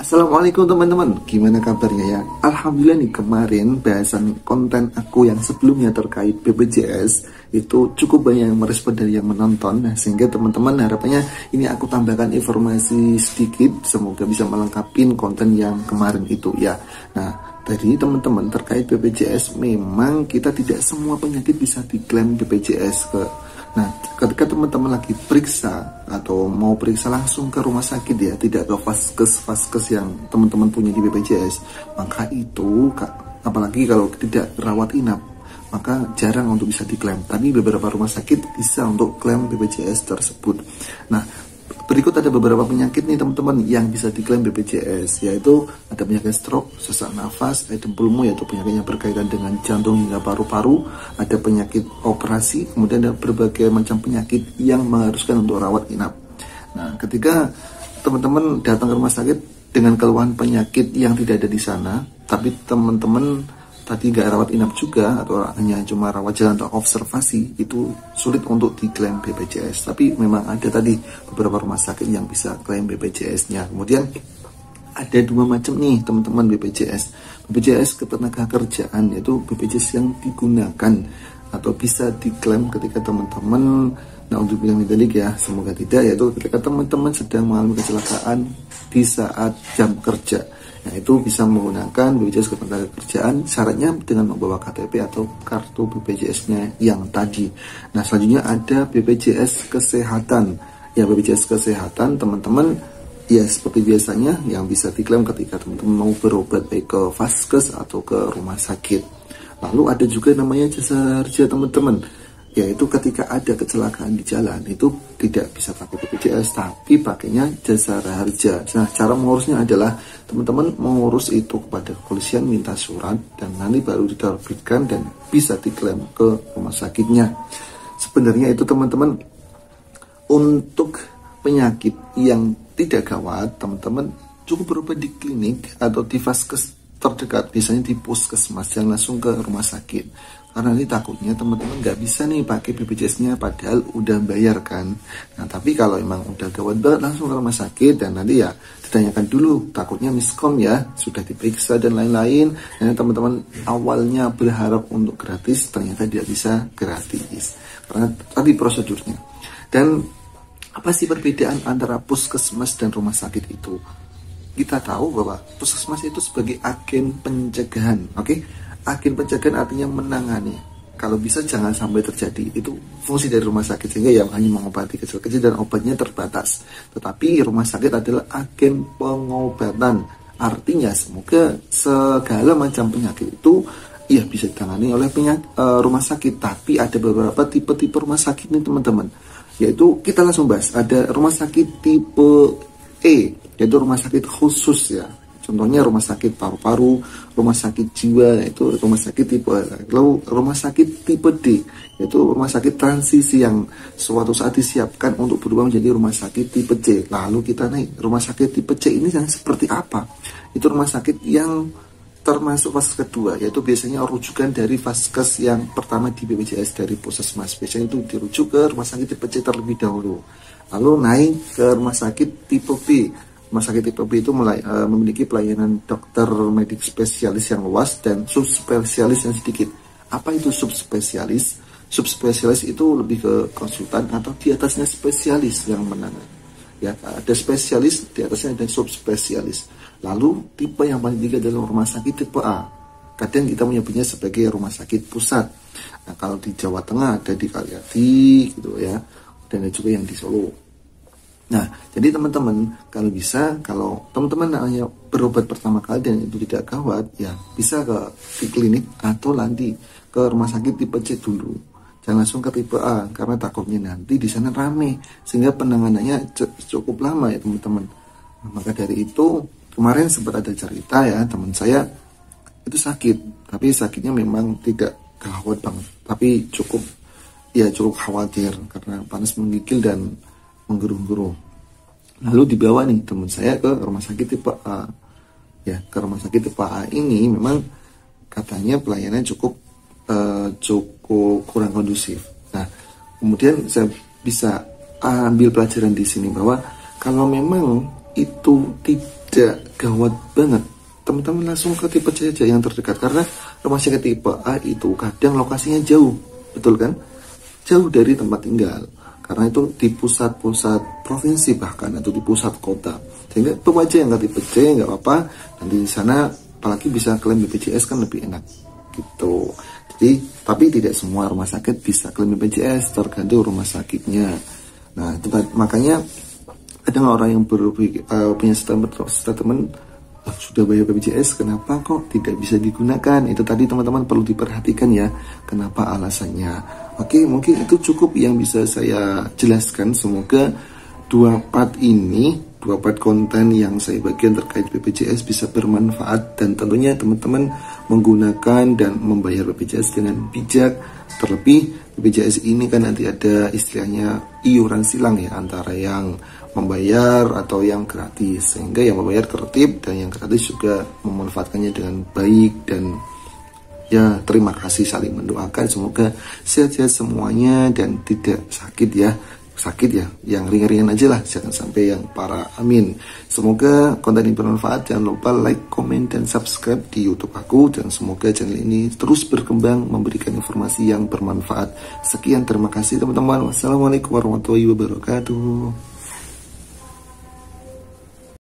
Assalamualaikum teman-teman, gimana kabarnya ya? Alhamdulillah nih, kemarin bahasan konten aku yang sebelumnya terkait BPJS itu cukup banyak yang merespon dari yang menonton. Nah, sehingga teman-teman harapannya ini aku tambahkan informasi sedikit, semoga bisa melengkapi konten yang kemarin itu ya. Nah, dari teman-teman terkait BPJS, memang kita tidak semua penyakit bisa diklaim BPJS ke. Nah, ketika teman-teman lagi periksa atau mau periksa langsung ke rumah sakit ya, tidak ke vaskes yang teman-teman punya di BPJS, maka itu, apalagi kalau tidak rawat inap, maka jarang untuk bisa diklaim. Tapi beberapa rumah sakit bisa untuk klaim BPJS tersebut. Nah, berikut ada beberapa penyakit nih teman-teman yang bisa diklaim BPJS, yaitu ada penyakit stroke, sesak nafas, edem pulmo, yaitu penyakit yang berkaitan dengan jantung hingga paru-paru, ada penyakit operasi, kemudian ada berbagai macam penyakit yang mengharuskan untuk rawat inap. Nah, ketika teman-teman datang ke rumah sakit dengan keluhan penyakit yang tidak ada di sana, tapi teman-teman tadi nggak rawat inap juga atau hanya cuma rawat jalan atau observasi, itu sulit untuk diklaim BPJS. Tapi memang ada tadi beberapa rumah sakit yang bisa klaim BPJS-nya. Kemudian ada dua macam nih teman-teman BPJS. BPJS ketenagakerjaan, yaitu BPJS yang digunakan atau bisa diklaim ketika teman-teman, nah untuk bilang medalik ya, semoga tidak, yaitu ketika teman-teman sedang mengalami kecelakaan di saat jam kerja. Nah, itu bisa menggunakan BPJS ketenagakerjaan, syaratnya dengan membawa KTP atau kartu BPJS-nya yang tadi. Nah, selanjutnya ada BPJS kesehatan. Ya, BPJS kesehatan teman-teman ya seperti biasanya yang bisa diklaim ketika teman-teman mau berobat baik ke vaskes atau ke rumah sakit. Lalu ada juga namanya jasa harja teman-teman, yaitu ketika ada kecelakaan di jalan itu tidak bisa pakai BPJS tapi pakainya jasa harja. Nah, cara mengurusnya adalah teman-teman mengurus itu kepada kepolisian, minta surat, dan nanti baru diterbitkan dan bisa diklaim ke rumah sakitnya. Sebenarnya itu teman-teman untuk penyakit yang tidak gawat, teman-teman cukup berobat di klinik atau di vaskes terdekat, biasanya di puskesmas, jangan langsung ke rumah sakit. Karena ini takutnya teman-teman nggak bisa nih pakai BPJS-nya padahal udah bayar kan. Nah, tapi kalau emang udah gawat banget langsung ke rumah sakit, dan nanti ya ditanyakan dulu, takutnya miskom ya, sudah diperiksa dan lain-lain. Dan teman-teman awalnya berharap untuk gratis, ternyata tidak bisa gratis karena tadi prosedurnya. Dan apa sih perbedaan antara puskesmas dan rumah sakit itu? Kita tahu bahwa puskesmas itu sebagai agen pencegahan, oke? Agen pencegahan artinya menangani. Kalau bisa jangan sampai terjadi. Itu fungsi dari rumah sakit, sehingga yang hanya mengobati kecil-kecil dan obatnya terbatas. Tetapi rumah sakit adalah agen pengobatan. Artinya semoga segala macam penyakit itu ya bisa ditangani oleh rumah sakit. Tapi ada beberapa tipe-tipe rumah sakit nih teman-teman. Yaitu kita langsung bahas. Ada rumah sakit tipe E, yaitu rumah sakit khusus ya. Contohnya rumah sakit paru-paru, rumah sakit jiwa, yaitu rumah sakit tipe A. Lalu rumah sakit tipe D, yaitu rumah sakit transisi yang suatu saat disiapkan untuk berubah menjadi rumah sakit tipe C. Lalu kita naik rumah sakit tipe C ini yang seperti apa? Itu rumah sakit yang termasuk fase kedua, yaitu biasanya rujukan dari vaskes yang pertama di BPJS dari puskesmas. Biasanya itu dirujuk ke rumah sakit tipe C terlebih dahulu. Lalu naik ke rumah sakit tipe B. Rumah sakit tipe B itu memiliki pelayanan dokter medik spesialis yang luas dan subspesialis yang sedikit. Apa itu subspesialis? Subspesialis itu lebih ke konsultan atau di atasnya spesialis yang menangani. Ya, ada spesialis, di atasnya ada subspesialis. Lalu tipe yang paling tinggi adalah rumah sakit tipe A. Kadang kita menyebutnya sebagai rumah sakit pusat. Nah, kalau di Jawa Tengah ada di Kalyati gitu ya, dan ada juga yang di Solo. Nah, jadi teman-teman kalau bisa, kalau teman-teman hanya berobat pertama kali dan itu tidak gawat, ya bisa di klinik atau nanti ke rumah sakit tipe C dulu. Jangan langsung ke tipe A karena takutnya nanti di sana rame sehingga penanganannya cukup lama ya teman-teman. Nah, maka dari itu kemarin sempat ada cerita ya, teman saya itu sakit, tapi sakitnya memang tidak gawat banget, tapi cukup khawatir karena panas menggigil dan menggeruh-geruh. Lalu dibawa nih teman saya ke rumah sakit tipe A. Ya, ke rumah sakit tipe A ini memang katanya pelayanannya cukup kurang kondusif. Nah, kemudian saya bisa ambil pelajaran di sini bahwa kalau memang itu tidak gawat banget, teman-teman langsung ke tipe C aja yang terdekat, karena rumah sakit tipe A itu kadang lokasinya jauh, betul kan? Jauh dari tempat tinggal, karena itu di pusat-pusat provinsi bahkan atau di pusat kota, sehingga itu aja yang ke tipe C, nggak apa-apa. Nanti di sana apalagi bisa klaim BPJS kan lebih enak gitu. Jadi tapi tidak semua rumah sakit bisa klaim BPJS, tergantung rumah sakitnya. Nah makanya kadang orang yang punya statement sudah bayar BPJS, kenapa kok tidak bisa digunakan? Itu tadi teman-teman perlu diperhatikan ya, kenapa alasannya. Oke, mungkin itu cukup yang bisa saya jelaskan. Semoga dua part konten yang saya bagikan terkait BPJS bisa bermanfaat, dan tentunya teman-teman menggunakan dan membayar BPJS dengan bijak. Terlebih BPJS ini kan nanti ada istilahnya iuran silang ya, antara yang membayar atau yang gratis, sehingga yang membayar tertib dan yang gratis juga memanfaatkannya dengan baik. Dan ya terima kasih, saling mendoakan semoga sehat-sehat semuanya dan tidak sakit ya, yang ringan-ringan aja lah, jangan sampai yang parah, amin. Semoga konten ini bermanfaat, jangan lupa like, komen, dan subscribe di YouTube aku, dan semoga channel ini terus berkembang memberikan informasi yang bermanfaat. Sekian, terima kasih teman-teman. Wassalamualaikum warahmatullahi wabarakatuh.